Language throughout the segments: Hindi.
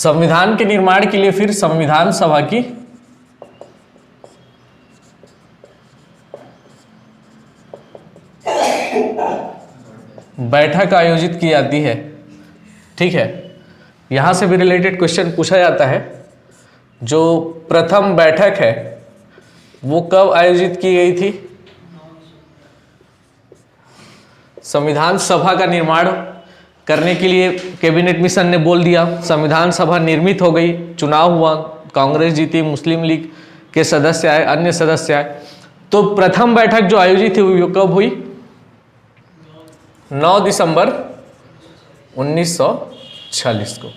संविधान के निर्माण के लिए फिर संविधान सभा की बैठक आयोजित की जाती है। ठीक है, यहां से भी रिलेटेड क्वेश्चन पूछा जाता है। जो प्रथम बैठक है वो कब आयोजित की गई थी? संविधान सभा का निर्माण करने के लिए कैबिनेट मिशन ने बोल दिया, संविधान सभा निर्मित हो गई, चुनाव हुआ, कांग्रेस जीती, मुस्लिम लीग के सदस्य आए, अन्य सदस्य आए, तो प्रथम बैठक जो आयोजित हुई वो कब हुई? 9 दिसंबर 1946 को।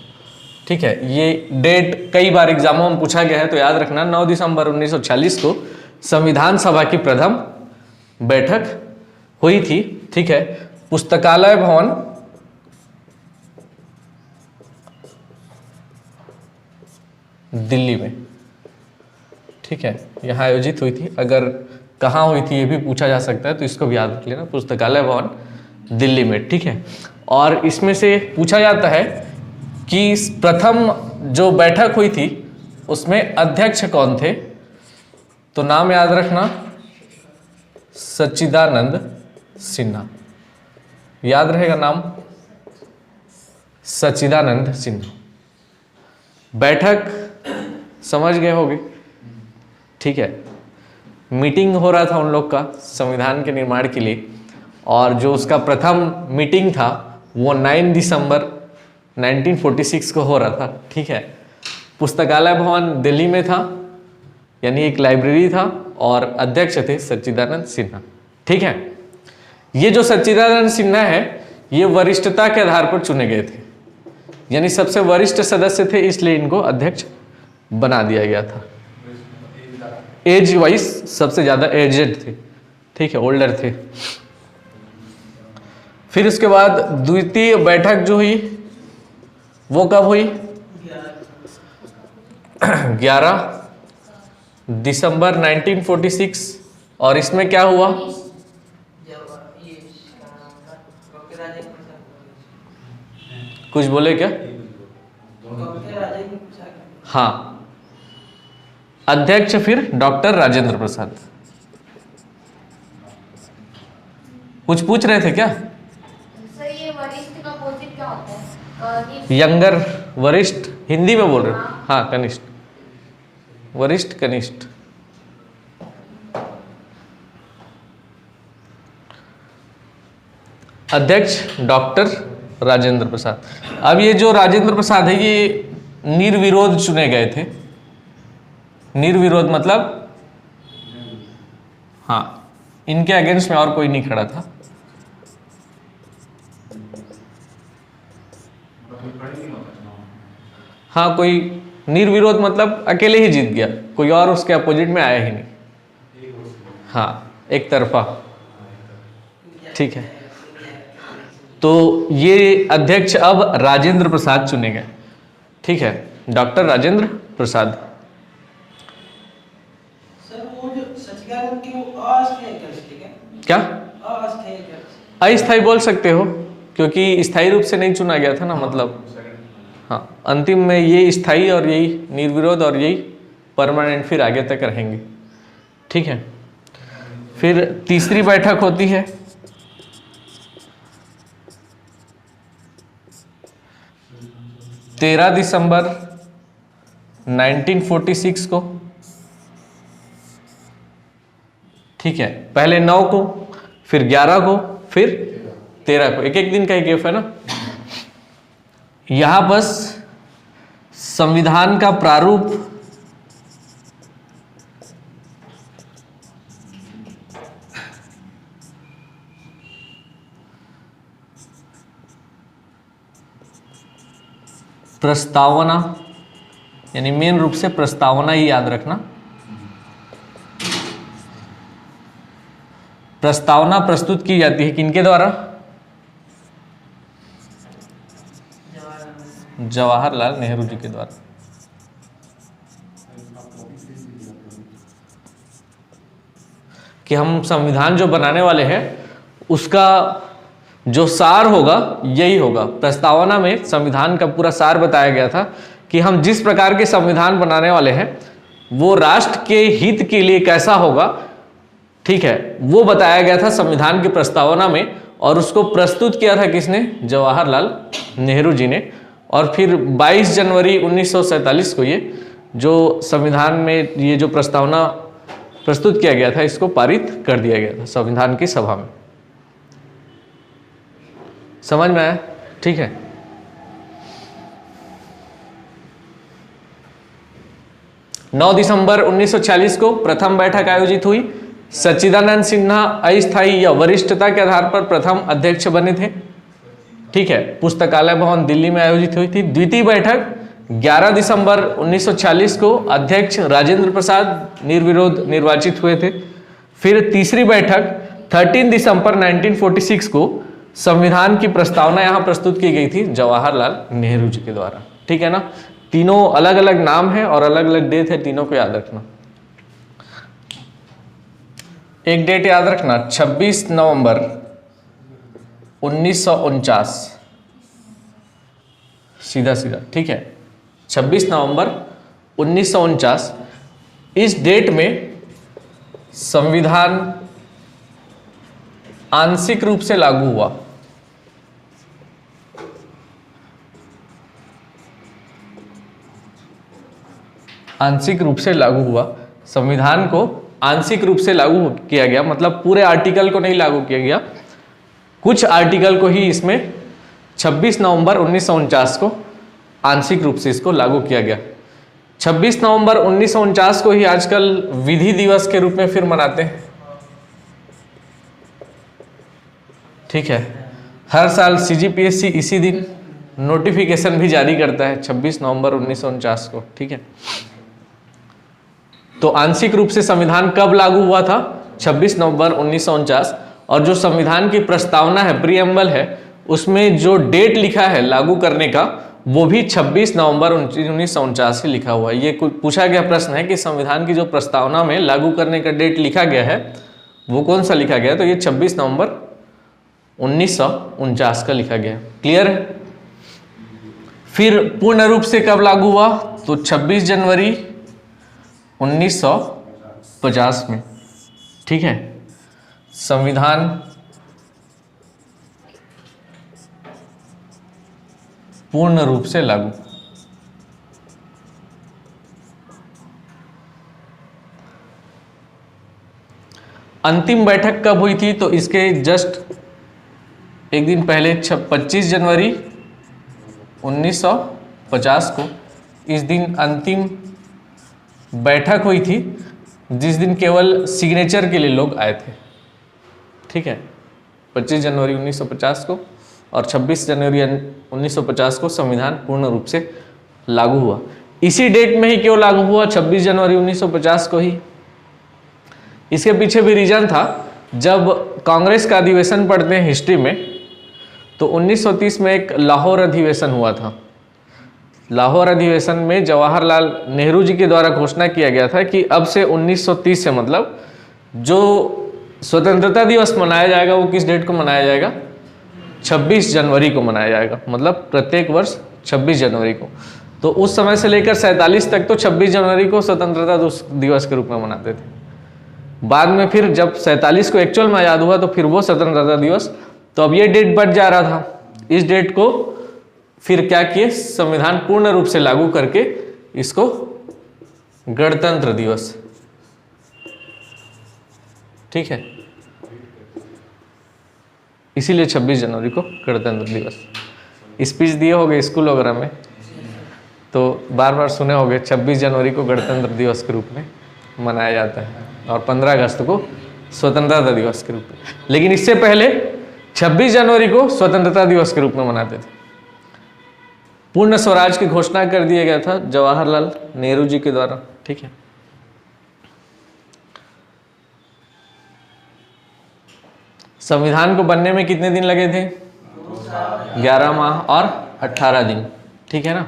ठीक है, ये डेट कई बार एग्जामों में पूछा गया है, तो याद रखना 9 दिसंबर 1946 को संविधान सभा की प्रथम बैठक हुई थी। ठीक है, पुस्तकालय भवन दिल्ली में। ठीक है, यहां आयोजित हुई थी। अगर कहाँ हुई थी ये भी पूछा जा सकता है, तो इसको भी याद रख लेना, पुस्तकालय भवन दिल्ली में। ठीक है, और इसमें से पूछा जाता है कि प्रथम जो बैठक हुई थी उसमें अध्यक्ष कौन थे? तो नाम याद रखना, सच्चिदानंद सिन्हा। याद रहेगा नाम, सच्चिदानंद सिन्हा। बैठक समझ गए होगे? ठीक है, मीटिंग हो रहा था उन लोग का संविधान के निर्माण के लिए, और जो उसका प्रथम मीटिंग था वो 9 दिसंबर 1946 को हो रहा था। ठीक है, पुस्तकालय भवन दिल्ली में था, यानी एक लाइब्रेरी था, और अध्यक्ष थे सच्चिदानंद सिन्हा। ठीक है, ये जो सच्चिदानंद सिन्हा है ये वरिष्ठता के आधार पर चुने गए थे, यानी सबसे वरिष्ठ सदस्य थे, इसलिए इनको अध्यक्ष बना दिया गया था। एज वाइज सबसे ज्यादा एजेड थे। ठीक है, ओल्डर थे। फिर उसके बाद द्वितीय बैठक जो हुई वो कब हुई? 11 दिसंबर 1946। और इसमें क्या हुआ? कुछ बोले क्या? हाँ, अध्यक्ष फिर डॉक्टर राजेंद्र प्रसाद। कुछ पूछ रहे थे क्या? सर ये वरिष्ठ का अपोजिट क्या होता है? यंगर, वरिष्ठ हिंदी में बोल रहे हो? हाँ, कनिष्ठ, वरिष्ठ कनिष्ठ। अध्यक्ष डॉक्टर राजेंद्र प्रसाद। अब ये जो राजेंद्र प्रसाद है ये निर्विरोध चुने गए थे। निर्विरोध मतलब हाँ, इनके अगेंस्ट में और कोई नहीं खड़ा था। हाँ, कोई निर्विरोध मतलब अकेले ही जीत गया, कोई और उसके अपोजिट में आया ही नहीं। हाँ, एक तरफा। ठीक है, तो ये अध्यक्ष अब राजेंद्र प्रसाद चुने गए। ठीक है, डॉक्टर राजेंद्र प्रसाद। सर वो जो सच्चिदानंद की वो अस्थायी अध्यक्ष है क्या? अस्थायी अध्यक्ष। अस्थायी बोल सकते हो, क्योंकि स्थायी रूप से नहीं चुना गया था ना, मतलब हाँ, अंतिम में ये स्थायी और यही निर्विरोध और यही परमानेंट फिर आगे तक रहेंगे। ठीक है, फिर तीसरी बैठक होती है 13 दिसंबर 1946 को। ठीक है, पहले 9 को, फिर 11 को, फिर 13 को, एक एक दिन का ही गैप है ना। यहां बस संविधान का प्रारूप प्रस्तावना, यानी मेन रूप से प्रस्तावना ही याद रखना। प्रस्तावना प्रस्तुत की जाती है किनके द्वारा? जवाहरलाल नेहरू जी के द्वारा। कि हम संविधान जो बनाने वाले हैं उसका जो सार होगा यही होगा। प्रस्तावना में संविधान का पूरा सार बताया गया था कि हम जिस प्रकार के संविधान बनाने वाले हैं वो राष्ट्र के हित के लिए कैसा होगा, ठीक है, वो बताया गया था संविधान की प्रस्तावना में। और उसको प्रस्तुत किया था किसने? जवाहरलाल नेहरू जी ने। और फिर 22 जनवरी 1947 को ये जो संविधान में ये जो प्रस्तावना प्रस्तुत किया गया था, इसको पारित कर दिया गया था संविधान की सभा में। समझ में आया? ठीक है। नौ दिसंबर 1946 को प्रथम बैठक आयोजित हुई। सच्चिदानंद सिन्हा अस्थायी या वरिष्ठता के आधार पर प्रथम अध्यक्ष बने थे। ठीक है, पुस्तकालय भवन दिल्ली में आयोजित हुई थी। द्वितीय बैठक 11 दिसंबर 1946 को अध्यक्ष राजेंद्र प्रसाद निर्विरोध निर्वाचित हुए थे। फिर तीसरी बैठक 13 दिसंबर 1946 को संविधान की प्रस्तावना यहाँ प्रस्तुत की गई थी जवाहरलाल नेहरू जी के द्वारा। ठीक है ना, तीनों अलग अलग नाम है और अलग अलग डेट है, तीनों को याद रखना। एक डेट याद रखना, 26 नवंबर 1949, सीधा सीधा। ठीक है, 26 नवंबर 1949, इस डेट में संविधान आंशिक रूप से लागू हुआ। आंशिक रूप से लागू हुआ, संविधान को आंशिक रूप से लागू किया गया, मतलब पूरे आर्टिकल को नहीं लागू किया गया, कुछ आर्टिकल को ही इसमें 26 नवंबर 1949 को आंशिक रूप से इसको लागू किया गया। 26 नवंबर 1949 को ही आजकल विधि दिवस के रूप में फिर मनाते हैं। ठीक है, हर साल CGPSC इसी दिन नोटिफिकेशन भी जारी करता है 26 नवंबर 1949 को। ठीक है, तो आंशिक रूप से संविधान कब लागू हुआ था? 26 नवंबर 1949। और जो संविधान की प्रस्तावना है, प्रीएम्बल है, उसमें जो डेट लिखा है लागू करने का, वो भी 26 नवंबर 1949 से लिखा हुआ है। ये पूछा गया प्रश्न है कि संविधान की जो प्रस्तावना में लागू करने का डेट लिखा गया है वो कौन सा लिखा गया है? तो ये 26 नवंबर 1949 का लिखा गया है। क्लियर है? फिर पूर्ण रूप से कब लागू हुआ? तो 26 जनवरी 1950 में। ठीक है, संविधान पूर्ण रूप से लागू। अंतिम बैठक कब हुई थी? तो इसके जस्ट एक दिन पहले 25 जनवरी 1950 को इस दिन अंतिम बैठक हुई थी, जिस दिन केवल सिग्नेचर के लिए लोग आए थे। ठीक है, 25 जनवरी 1950 को और 26 जनवरी 1950 को संविधान पूर्ण रूप से लागू हुआ। इसी डेट में ही क्यों लागू हुआ? 26 जनवरी 1950 को ही। इसके पीछे भी रीजन था, जब कांग्रेस का अधिवेशन पढ़ते हैं हिस्ट्री में, तो 1930 में एक लाहौर अधिवेशन हुआ था। लाहौर अधिवेशन में जवाहरलाल नेहरू जी के द्वारा घोषणा किया गया था कि अब से 1930 से, मतलब जो स्वतंत्रता दिवस मनाया जाएगा वो किस डेट को मनाया जाएगा? 26 जनवरी को मनाया जाएगा, मतलब प्रत्येक वर्ष 26 जनवरी को। तो उस समय से लेकर 47 तक तो 26 जनवरी को स्वतंत्रता दिवस के रूप में मनाते थे। बाद में फिर जब 47 को एक्चुअल में आज़ाद हुआ तो फिर वो स्वतंत्रता दिवस, तो अब ये डेट बढ़ जा रहा था। इस डेट को फिर क्या किए? संविधान पूर्ण रूप से लागू करके इसको गणतंत्र दिवस। ठीक है, इसीलिए 26 जनवरी को गणतंत्र दिवस। स्पीच दिए होंगे स्कूल वगैरह में, तो बार बार सुने होंगे 26 जनवरी को गणतंत्र दिवस के रूप में मनाया जाता है और 15 अगस्त को स्वतंत्रता दिवस के रूप में। लेकिन इससे पहले 26 जनवरी को स्वतंत्रता दिवस के रूप में मनाते थे। पूर्ण स्वराज की घोषणा कर दिया गया था जवाहरलाल नेहरू जी के द्वारा। ठीक है, संविधान को बनने में कितने दिन लगे थे? 11 माह और 18 दिन। ठीक है ना।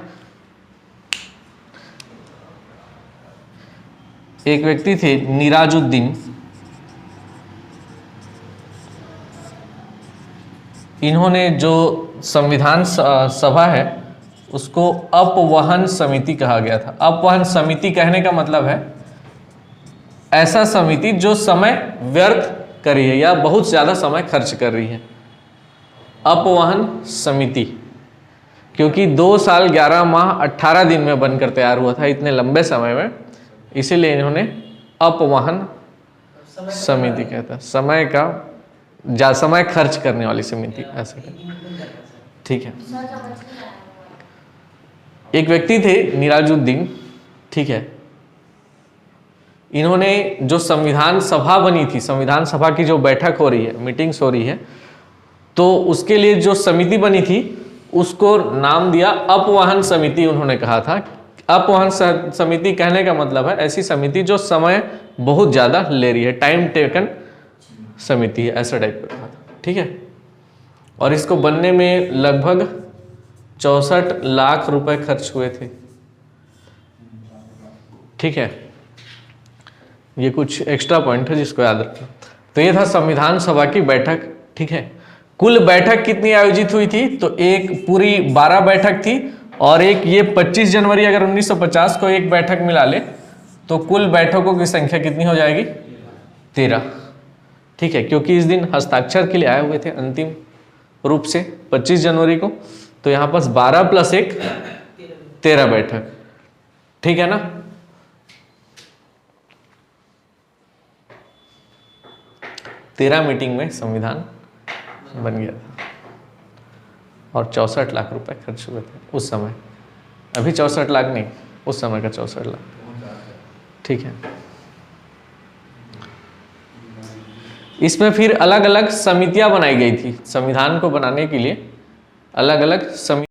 एक व्यक्ति थे निराजुद्दीन, इन्होंने जो संविधान सभा है उसको अपवहन समिति कहा गया था। अपवहन समिति कहने का मतलब है ऐसा समिति जो समय व्यर्थ कर रही है या बहुत ज़्यादा समय खर्च कर रही है। अपवहन समिति, क्योंकि 2 साल 11 माह 18 दिन में बनकर तैयार हुआ था, इतने लंबे समय में, इसीलिए इन्होंने अपवहन समिति कहता है। समय खर्च करने वाली समिति ऐसे कहते। ठीक है। सर समझ नहीं आया। एक व्यक्ति थे निराजुद्दीन, ठीक है, इन्होंने जो संविधान सभा बनी थी, संविधान सभा की जो बैठक हो रही है, मीटिंग्स हो रही है, तो उसके लिए जो समिति बनी थी उसको नाम दिया अपवहन समिति। उन्होंने कहा था अपवहन समिति कहने का मतलब है ऐसी समिति जो समय बहुत ज़्यादा ले रही है, टाइम टेकन समिति है, ऐसा टाइप का कहा था। ठीक है। और इसको बनने में लगभग 64 लाख रुपए खर्च हुए थे। ठीक है, ये कुछ एक्स्ट्रा पॉइंट है जिसको याद रखना। तो ये था संविधान सभा की बैठक। ठीक है। कुल बैठक कितनी आयोजित हुई थी? तो एक पूरी 12 बैठक थी और एक ये 25 जनवरी अगर 1950 को एक बैठक मिला ले तो कुल बैठकों की संख्या कितनी हो जाएगी? 13। ठीक है, क्योंकि इस दिन हस्ताक्षर के लिए आए हुए थे अंतिम रूप से 25 जनवरी को, तो यहाँ पास 12 + 1 13 बैठक। ठीक है ना। तेरह मीटिंग में संविधान बन गया था और 64 लाख रुपए खर्च हुए थे उस समय। अभी 64 लाख नहीं, उस समय का 64 लाख। ठीक है। इसमें फिर अलग अलग समितियां बनाई गई थी। संविधान को बनाने के लिए अलग अलग समिति